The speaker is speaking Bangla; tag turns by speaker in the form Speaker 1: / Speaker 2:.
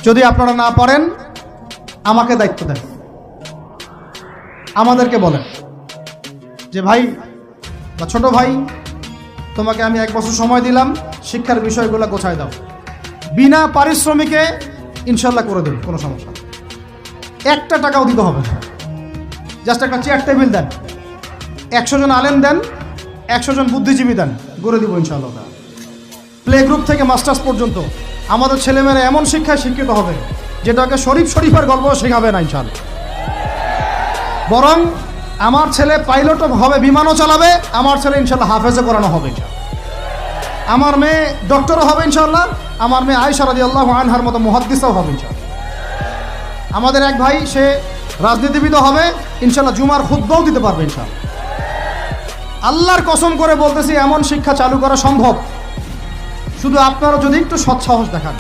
Speaker 1: যদি আপনারা না পারেন আমাকে দায়িত্ব দেন, আমাদেরকে বলেন যে ভাই বা ছোট ভাই, তোমাকে আমি 1 বছর সময় দিলাম, শিক্ষার বিষয়গুলো গোছায় দাও। বিনা পারিশ্রমিকে ইনশাল্লাহ করে দেব, কোনো সমস্যা নেই। 1 টাকাও দিতে হবে না, জাস্ট একটা চেয়ার টেবিল দেন, 100 জন আলেম দেন, 100 জন বুদ্ধিজীবী দেন, করে দিব ইনশাআল্লাহ। প্লে গ্রুপ থেকে মাস্টার্স পর্যন্ত আমাদের ছেলেমেয়েরা এমন শিক্ষায় শিক্ষিত হবে যেটাকে শরীফের গল্প শেখাবে না ইনশাআল্লাহ। বরং আমার ছেলে পাইলটও হবে, বিমানও চালাবে, আমার ছেলে ইনশাআল্লাহ হাফেজে করানো হবে ইনশাআল্লাহ। আমার মেয়ে ডক্টরও হবে ইনশাআল্লাহ, আমার মেয়ে আয়েশা রাদিয়াল্লাহু আনহার মতো মুহাদ্দিসও হবে ইনশাআল্লাহ। আমাদের এক ভাই, সে রাজনীতিবিদও হবে ইনশাআল্লাহ, জুমার খুতবাও দিতে পারবে ইনশাআল্লাহ। আল্লাহর কসম করে বলতেছি, এমন শিক্ষা চালু করা সম্ভব, শুধু আপনারা যদি একটু সৎসাহস দেখান।